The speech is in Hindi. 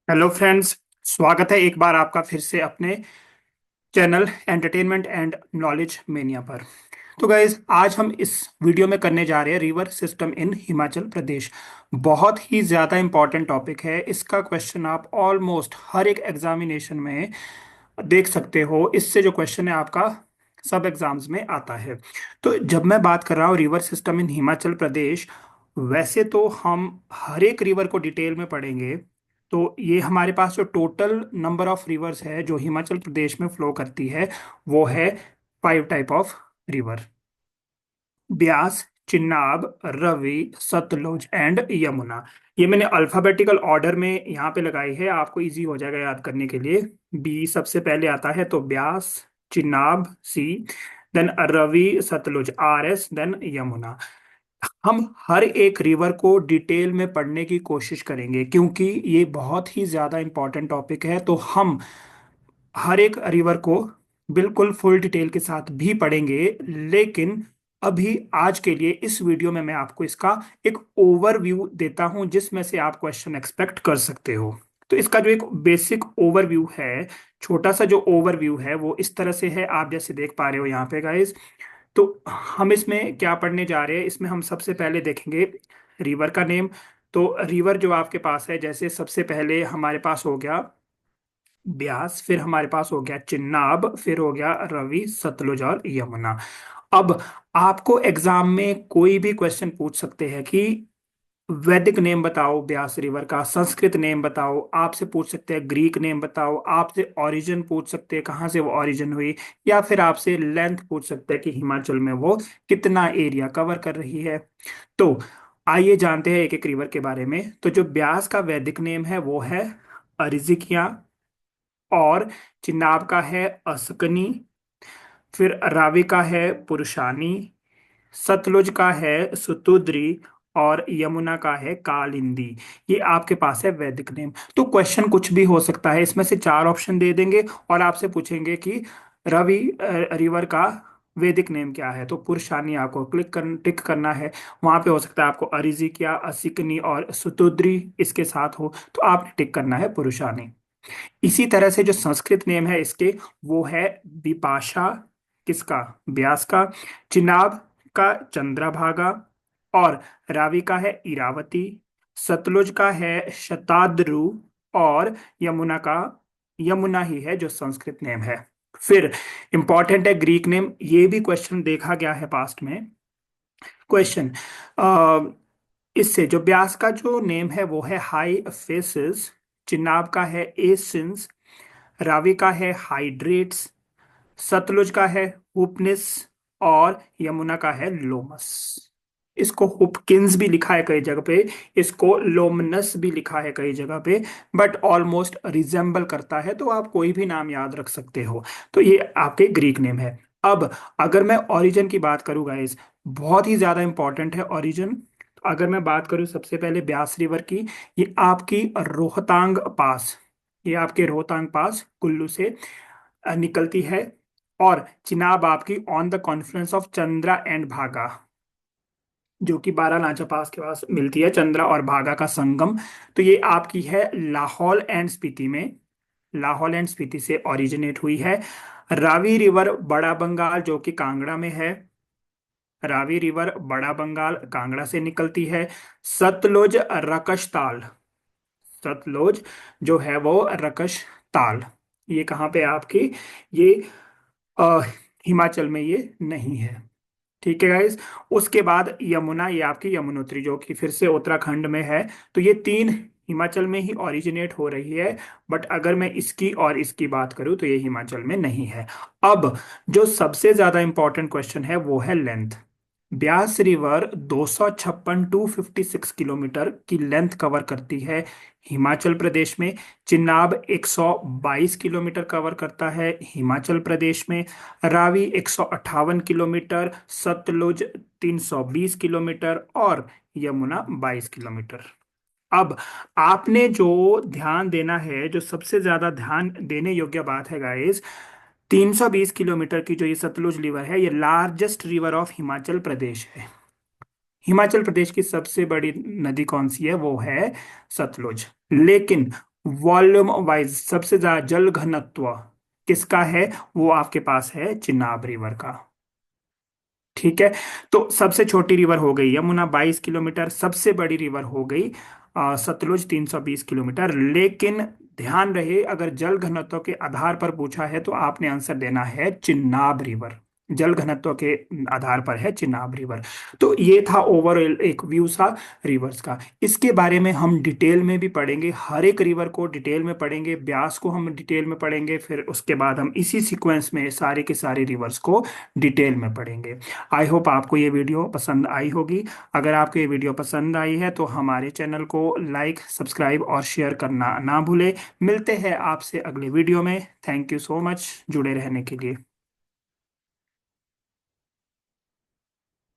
Hello friends. स्वागत है एक बार आपका फिर से अपने channel entertainment and knowledge mania पर। तो गाइज आज हम इस वीडियो में करने जा रहे हैं river system in Himachal Pradesh. बहुत ही ज़्यादा इंपॉर्टेंट टॉपिक है। इसका क्वेश्चन आप ऑलमोस्ट हर एक एग्जामिनेशन में देख सकते हो। इससे जो क्वेश्चन है आपका सब एग्जाम्स में आता है। तो जब मैं बात कर रहा हूँ river system in Himachal Pradesh, वैसे तो हम हर एक रिवर को डिटेल में पढ़ेंगे। तो ये हमारे पास जो टोटल नंबर ऑफ रिवर्स है जो हिमाचल प्रदेश में फ्लो करती है, वो है 5 type of river. Beas, Chenab, Ravi, Sutlej and Yamuna. ये मैंने अल्फाबेटिकल ऑर्डर में यहाँ पे लगाई है, आपको इजी हो जाएगा याद करने के लिए। बी सबसे पहले आता है, तो Beas, Chenab C, then Ravi, Sutlej R S, then Yamuna. हम हर एक रिवर को डिटेल में पढ़ने की कोशिश करेंगे क्योंकि ये बहुत ही ज्यादा इंपॉर्टेंट टॉपिक है। तो हम हर एक रिवर को बिल्कुल फुल डिटेल के साथ भी पढ़ेंगे, लेकिन अभी आज के लिए इस वीडियो में मैं आपको इसका एक ओवरव्यू देता हूं जिसमें से आप क्वेश्चन एक्सपेक्ट कर सकते हो। तो इसका जो एक बेसिक ओवरव्यू है, छोटा सा जो ओवरव्यू है, वो इस तरह से है, आप जैसे देख पा रहे हो यहाँ पे गाइस। तो हम इसमें क्या पढ़ने जा रहे हैं, इसमें हम सबसे पहले देखेंगे रिवर का नेम। तो रिवर जो आपके पास है, जैसे सबसे पहले हमारे पास हो गया ब्यास, फिर हमारे पास हो गया चिनाब, फिर हो गया रवि, सतलुज और यमुना। अब आपको एग्जाम में कोई भी क्वेश्चन पूछ सकते हैं कि वैदिक नेम बताओ ब्यास रिवर का, संस्कृत नेम बताओ, आपसे पूछ सकते हैं ग्रीक नेम बताओ, आपसे ओरिजिन पूछ सकते हैं कहाँ से वो ओरिजिन हुई, या फिर आपसे लेंथ पूछ सकते हैं कि हिमाचल में वो कितना एरिया कवर कर रही है। तो आइए जानते हैं एक एक रिवर के बारे में। तो जो ब्यास का वैदिक नेम है वो है अरिजिकिया, और चिनाब का है अस्कनी, फिर रावी का है पुरुषानी, सतलुज का है सुतुद्री, और यमुना का है कालिंदी। ये आपके पास है वैदिक नेम। तो क्वेश्चन कुछ भी हो सकता है, इसमें से चार ऑप्शन दे देंगे और आपसे पूछेंगे कि रवि रिवर का वैदिक नेम क्या है। तो पुरुषानी आपको टिक करना है। वहां पे हो सकता है आपको अरिजिकिया, असिकनी और सुतुद्री इसके साथ हो, तो आपने टिक करना है पुरुषानी। इसी तरह से जो संस्कृत नेम है इसके, वो है विपाशा, किसका, ब्यास का, चिनाब का चंद्रभागा, और रावी का है इरावती, सतलुज का है शताद्रु, और यमुना का, यमुना ही है जो संस्कृत नेम है। फिर इंपॉर्टेंट है ग्रीक नेम, ये भी क्वेश्चन देखा गया है पास्ट में। क्वेश्चन इससे जो ब्यास का जो नेम है वो है हाई फेसिस, चिनाब का है एसिंस, रावी का है हाइड्रेट्स, सतलुज का है हुपनिस, और यमुना का है लोमस। इसको हुपकिंस भी लिखा है कई जगह पे, इसको लोमनस भी लिखा है कई जगह पे, बट ऑलमोस्ट रिजेंबल करता है, तो आप कोई भी नाम याद रख सकते हो। तो ये आपके ग्रीक नेम है। अब अगर मैं ओरिजिन की बात करूँ गाइस, बहुत ही ज्यादा इंपॉर्टेंट है ओरिजिन। अगर मैं बात करूँ सबसे पहले ब्यास रिवर की, ये आपकी रोहतांग पास, ये आपके रोहतांग पास कुल्लू से निकलती है। और चिनाब आपकी on the Confluence of Chandra and भागा, जो कि बारालाचा पास के पास मिलती है, चंद्रा और भागा का संगम। तो ये आपकी है लाहौल एंड स्पीति में, लाहौल एंड स्पीति से ओरिजिनेट हुई है। रावी रिवर बड़ा बंगाल जो कि कांगड़ा में है, रावी रिवर बड़ा बंगाल कांगड़ा से निकलती है। सतलुज रकशताल, सतलुज जो है वो रकश ताल, ये कहाँ पे है आपकी, ये अ, हिमाचल में ये नहीं है। ठीक है गाइस। उसके बाद यमुना, ये आपकी यमुनोत्री जो कि फिर से उत्तराखंड में है। तो ये तीन हिमाचल में ही ओरिजिनेट हो रही है, बट अगर मैं इसकी और इसकी बात करूं तो ये हिमाचल में नहीं है। अब जो सबसे ज्यादा इंपॉर्टेंट क्वेश्चन है वो है लेंथ। ब्यास रिवर 256 किलोमीटर की लेंथ कवर करती है हिमाचल प्रदेश में। चिनाब 122 किलोमीटर कवर करता है हिमाचल प्रदेश में। रावी 158 किलोमीटर, सतलुज 320 किलोमीटर, और यमुना 22 किलोमीटर। अब आपने जो ध्यान देना है, जो सबसे ज्यादा ध्यान देने योग्य बात है गाइस, 320 किलोमीटर की जो ये सतलुज रिवर है, ये largest river of Himachal Pradesh है। हिमाचल प्रदेश की सबसे बड़ी नदी कौन सी है, वो है सतलुज। लेकिन वॉल्यूम वाइज सबसे ज्यादा जल घनत्व किसका है? वो आपके पास है चिनाब रिवर का। ठीक है। तो सबसे छोटी रिवर हो गई यमुना 22 किलोमीटर, सबसे बड़ी रिवर हो गई सतलुज 320 किलोमीटर। लेकिन ध्यान रहे, अगर जल घनत्व के आधार पर पूछा है तो आपने आंसर देना है चिनाब रिवर। जल घनत्व के आधार पर है चिनाब रिवर। तो ये था ओवरऑल एक व्यू सा रिवर्स का। इसके बारे में हम डिटेल में भी पढ़ेंगे, हर एक रिवर को डिटेल में पढ़ेंगे, ब्यास को हम डिटेल में पढ़ेंगे, फिर उसके बाद हम इसी सीक्वेंस में सारे के सारे रिवर्स को डिटेल में पढ़ेंगे। आई होप आपको ये वीडियो पसंद आई होगी। अगर आपको ये वीडियो पसंद आई है तो हमारे चैनल को लाइक, सब्सक्राइब और शेयर करना ना भूलें। मिलते हैं आपसे अगले वीडियो में। थैंक यू सो मच जुड़े रहने के लिए।